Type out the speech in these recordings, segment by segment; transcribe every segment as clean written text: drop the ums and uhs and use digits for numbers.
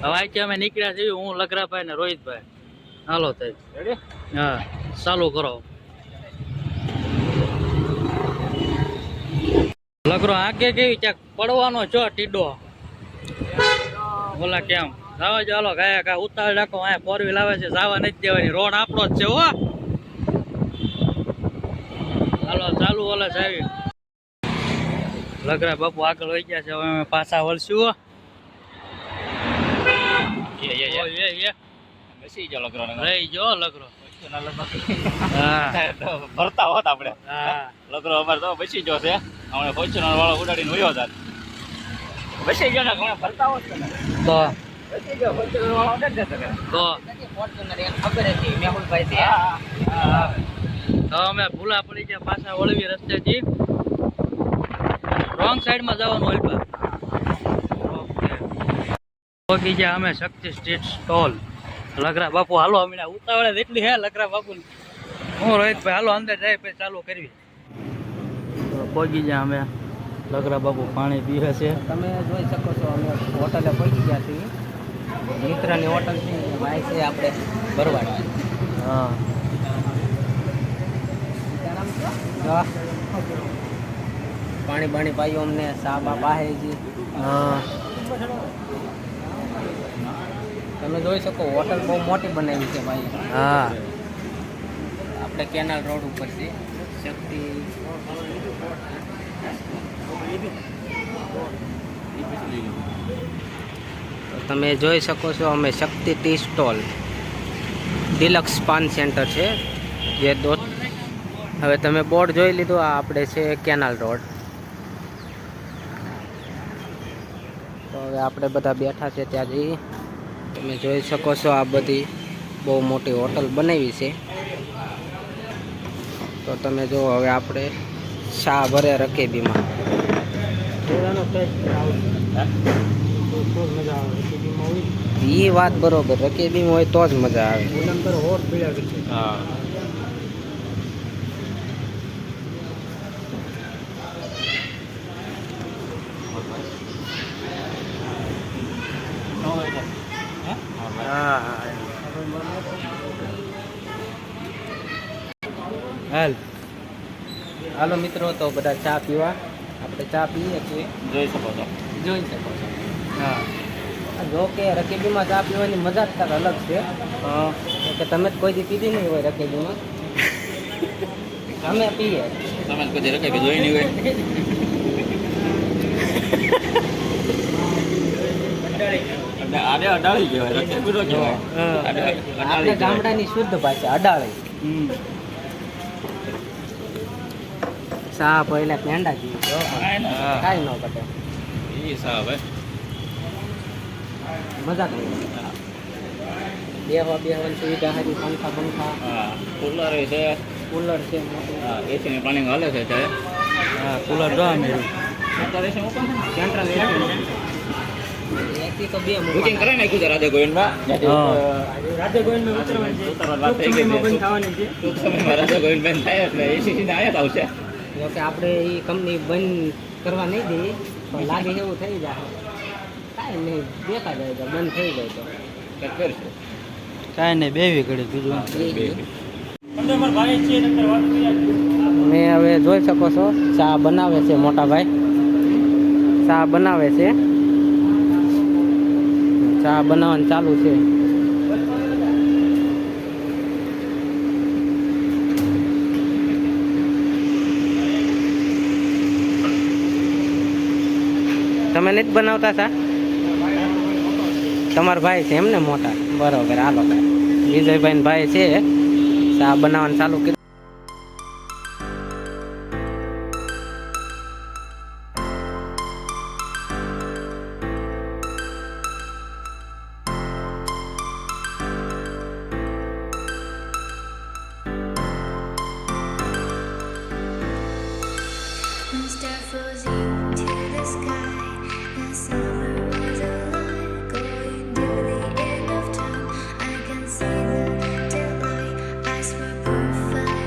હવે અહીંથી અમે નીકળ્યા છીએ, હું લગરાભાઈ ને રોહિતભાઈ. હાલો થાય. હા, ચાલુ કરો. લગરો આગે કેવી ક્યાંક પડવાનો છો ટીડો. બોલા કેમ જવા જો. હાલો ગયા કા ઉતાર રાખો. અહીંયા 4 વ્હીલ આવે છે, જવા નથી દેવાની. રોડ આપણો જ છે હો. હાલો ચાલુ ઓલે સાહેબ. લગરા બાપુ આગળ વહી ગયા છે. હવે અમે પાછા વળશું. રહી જો લગરો. ભરતા હોત આપડે. લગરો અમારે તો બેસી ગયો છે. હમણાં ફોર્ચ્યુનર વાળો ઉડાડીને વયો જાત. બેસી ગયો ને હમણાં ભરતા હોત ને તો બેસી ગયો. ફોર્ચ્યુનર વાળો ઉડાડી દેતો. તો ફોર્ચ્યુનર એને ખબર હતી મેહુલભાઈ છે. તો અમે ભૂલા પડી ગયા. પાછા વળવી રસ્તેથી રોંગ સાઈડમાં જવાનું હોય. પહોંચી ગયા અમે શક્તિ સ્ટ્રીટ સ્ટોલ. લગરા બાપુ હાલો. હમણાં ઉતાવળે એટલી હે લગરા બાપુ. હું રોહિતભાઈ હાલો અંદર જાય પછી ચાલુ કરવી. પહોંચી ગયા અમે. લગરા બાપુ પાણી પીવે છે. તમે જોઈ શકો છો અમે હોટલે પહોંચી ગયા છીએ. મિત્રની હોટલ છે ભાઈ છે આપણે બરવાડ. હા પાણી બાણી પાયું અમને. સાબા પાહેજી. હા તમે જોઈ શકો હોટલ બહુ મોટી બનાવી છે ભાઈ. હા આપણે કેનાલ રોડ ઉપર છે. શક્તિ તમે જોઈ શકો છો અમે શક્તિ ટી સ્ટોલ ડિલક્સ પાન સેન્ટર છે જે હવે તમે બોર્ડ જોઈ લીધું. આ આપણે છે કેનાલ રોડ. તો હવે આપણે બધા બેઠા છે ત્યાં જઈએ. તમે જોઈ શકો છો આ બધી બહુ મોટી હોટલ બનાવી છે. તો તમે જો હવે આપણે શા ભરે રકેબીમાં. એ વાત બરોબર. રકેબીમાં હોય તો જ મજા આવે. હા હાલો મિત્રો, તો બધા ચા પીવા. આપણે ચા પીએ છીએ. જોઈ શકો છો. હા જો કે રકેબીમાં ચા પીવાની મજા જ કાંઈક અલગ છે. કે તમે જ કોઈ દી પીધી નહીં હોય રકેબીમાં. અમે પીએ. તમે કોઈ રકેબી જોઈ નહીં હોય. અડાળી કહેવાય. રકેબી નો કહેવાય. આપણે ગામડાની શુદ્ધ ભાષા અડાળી. સા પહેલા પેંડા જેવી કાંઈ ન ઘટે. એ સા ભાઈ મજા બેહવાની સુવિધા હતી. પંખા કુલર છે. કુલર છે. એસી ને પાણી હાલે છે ત્યારે. હા કુલર જો અમે સેન્ટ્રલ એસી તો બે બુકિંગ કરાવી નાખ્યું છે રાધે ગોવિંદમાં. રાધે ગોવિંદમાં રાધે ગોવિંદભાઈ થાય એટલે એસી સીધા આયા આવશે. જોકે આપણે એ કંપની બંધ કરવા નહીં દઈએ પણ લાગે એવું થઈ જાય. કાંઈ નહીં દેખા જાય તો બંધ થઈ જાય તો કંઈક કરશું. કાંઈ નહીં બેવી ઘડી બીજું. મેં હવે જોઈ શકો છો ચા બનાવે છે મોટા ભાઈ. ચા બનાવે છે. ચા બનાવવાનું ચાલુ છે. તમે નથી બનાવતા ચા? તમારા ભાઈ છે એમને મોટા? બરોબર. હાલો વિજયભાઈ ને ભાઈ છે. ચા બનાવવાનું ચાલુ કર્યું. Going to the end of time, I can see the daylight. I swear, perfect.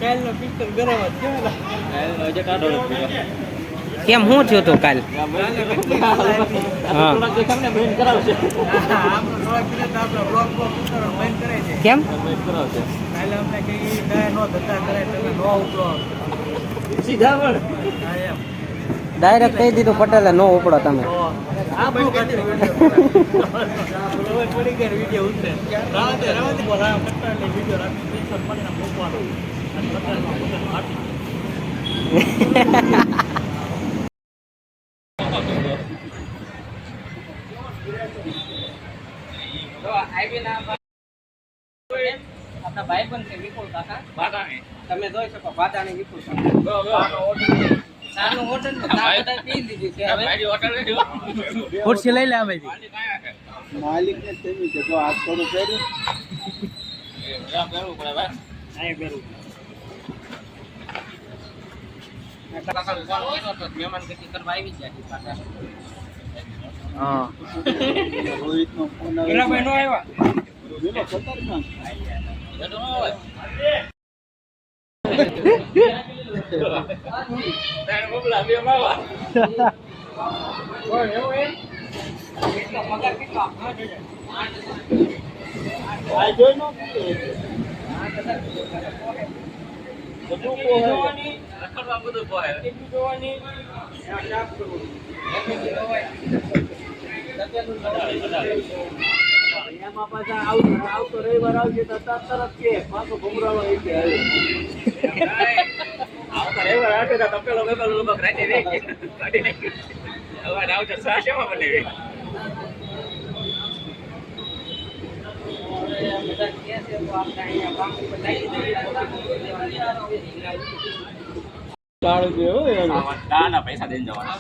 કાલનો પિક્ચર ગરમ જ કેમ શું થયું તું કાલ? હા કેમ? ડાયરેક્ટ કહી દીધું પટેલે નો ઉપડો તમે. આપણા ભાઈ પણ છે વિપુલ કાકા. તમે જોઈ શકો વાદાણી વિપુલ નાનું હોટલ પી લીધી છે. ખુરશી લઈ લે અમે માલિક ને તેમી કે જો હાથ થોડું પહેર્યું મહેમાન ગતિ કરવા આવી ગયા. હા રોહિત નો ફોન આવે પેલા ભાઈ નો આવ્યા. પેલો ખતરનાક આ જોઈ નો એમાં પાછા આવતો રવિવાર આવશે તો તરત કે પાછો ઘુમરાળો આવી જાય. આવતા રવિવાર આવશે તો તપેલો લોકો રાતે રે કાઢી નાખી. હવે આવતો સાશેમાં બને પૈસા દઈને જવાના.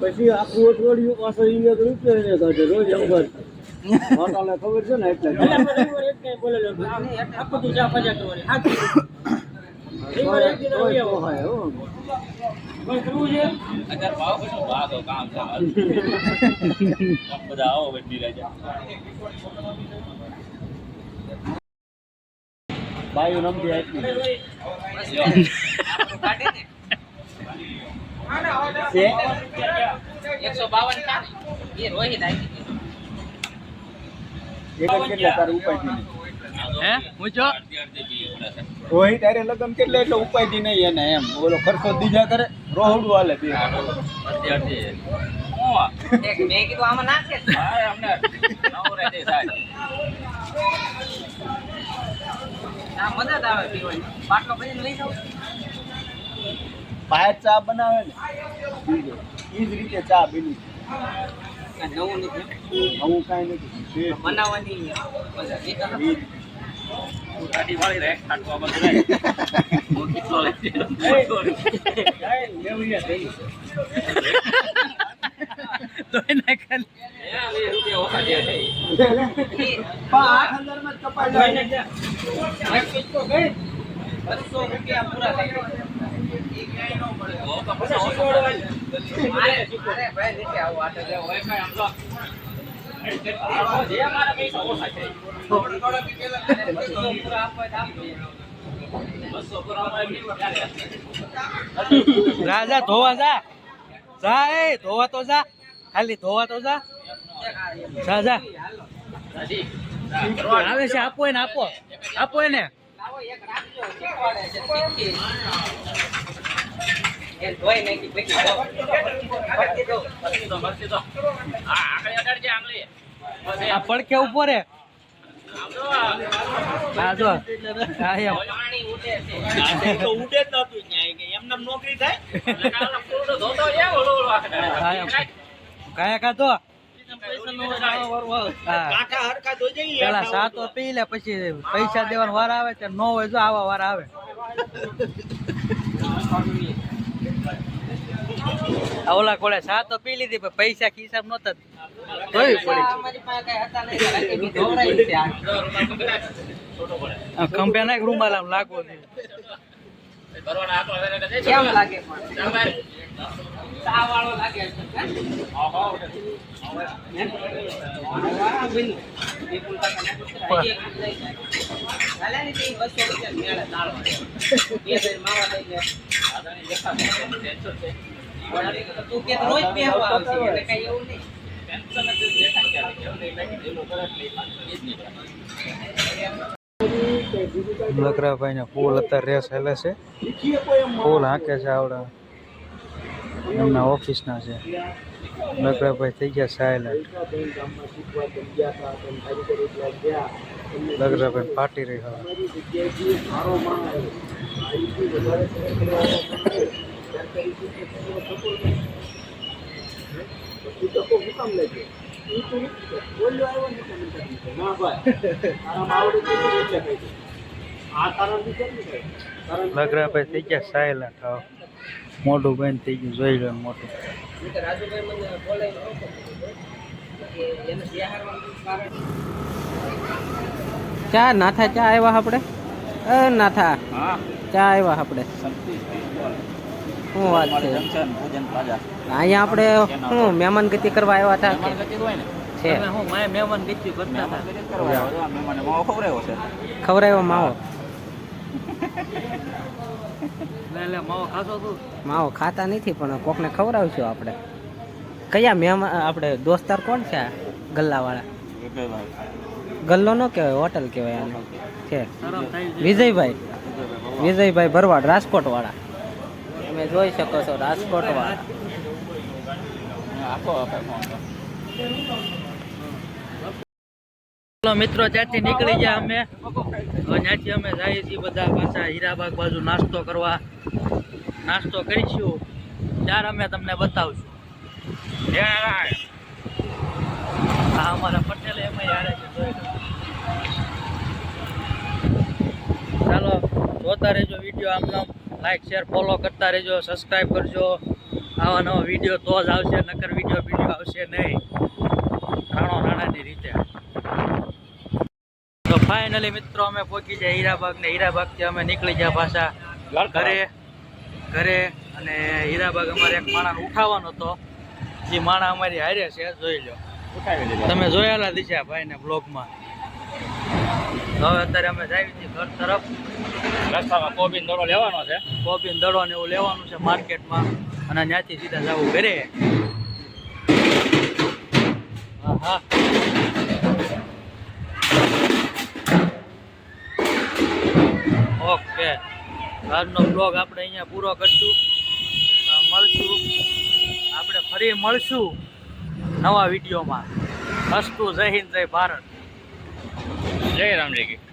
પછી આખું અઠવાડિયું પાછો અહીંયા રૂપિયા કાઢે રોજ અંબર હોટલે ખબર છે ને એટલે બાયું નમતી આપી 152 એ રોહિત આવી કેટલા તારે ઉપાય હે પૂછો રોહિત અરે લગન કેટલા એટલે ઉપાય નહીં એને એમ ઓલો ખર્ચો દીજા કરે રોહડું હાલે બે મેં કીધું આમાં નાખે મદદ આવે પીવાની. બાટલો ભરીને લઈ જાવ. બહાર ચા બનાવે ને એ જ રીતે ચા બની નવું નથી નવું કાંઈ નથી બનાવવાની રાજા ધોવા જા જા એ ધોવા તો જા ખાલી ધોવા તો જા જા જા આવે છે આપો એને આપો એને આ પડકે ઉભો રે હા જો હા એમ નોકરી થાય કાયા કાતો પેલા સાતો પી લે પછી પૈસા દેવાનો વાર આવે તો નો હોય જો આવા વાર આવે આ ઓલા કોળે ચા તો પી લીધી પણ પૈસા ખિસ્સામાં નહોતા ધોવી પડી અમારી પાસે કઈ હતા નહીં રકેબી ધોવરાઈ છે આ ખંભે નાખ રૂમાલ આમ લાગવો કેમ લાગે પણ ચા વાળો લાગે છે તું કે રોજ પહેરવા આવશે એટલે કઈ એવું નહીં લકરાભાઈ ને ફૂલ અત્યારે રેસ હેલે છે ફૂલ હાંકે છે આવડા એમના ઓફિસના છે લકરાભાઈ થઈ ગયા સાયલેન્ટ લકરાભાઈ ફાટી રહી હવે લગરાભાઈ થઈ ગયા સાયલેન્ટ હવે મોટું બેન થઈ ગયું જોઈ લો મોટું રાજુભાઈ મને બોલાવી ચા નાથા ચા આવ્યા આપણે નાથા ચા આવ્યા આપણે શું વાત છે અહીંયા આપણે શું મહેમાન ગતિ કરવા આવ્યા હતા છે હું મહેમાન ગીચ્યું કરતા ખવડાવ્યો માવો માવો ખાશો તું માવો ખાતા નથી પણ કોકને ખવડાવશું આપણે કયા મહેમાન આપણે દોસ્તાર કોણ છે આ ગલ્લાવાળા ગલ્લો નો કહેવાય હોટલ કહેવાય આને છે વિજયભાઈ ભરવાડ રાજકોટ વાળા તમે જોઈ શકો છો રાજકોટ વાળા મિત્રો ત્યાંથી નીકળી ગયા અમે હવે ત્યાંથી અમે જઈએ છીએ બધા પાછા હીરાબાગ બાજુ નાસ્તો કરવા નાસ્તો કરીશું ત્યારે અમે તમને બતાવશું હા અમારા પટેલે એમ યારે છે ચાલો જોતા રહેજો વિડીયો આમ લાઈક શેર ફોલો કરતા રહેજો સબસ્ક્રાઈબ કરજો આવા નવા વિડીયો તો જ આવશે નકર વિડીયો આવશે નહીં રાણાની રીતે તો ફાઇનલી મિત્રો અમે પહોંચી જાય હીરાબાગ ને હીરાબાગથી અમે નીકળી ગયા પાછા ઘરે અને હીરાબાગ અમારે એક માણસ ઉઠાવવાનો હતો જે માણસ અમારી હારે છે જોઈ લો તમે જોયેલા દિશા ભાઈને બ્લોગમાં હવે અત્યારે અમે જઈએ છીએ ઘર તરફ રસ્તામાં કોબીન દડો લેવાનો છે કોબીન દડો ને એવું લેવાનું છે માર્કેટમાં અને ત્યાંથી સીધા જવું ઘરે હા ઓકે આજનો બ્લોગ આપણે અહીંયા પૂરો કરશું આપણે ફરી મળશું નવા વિડીયોમાં. અસ્તુ જય હિન્દ જય ભારત જય રામજી.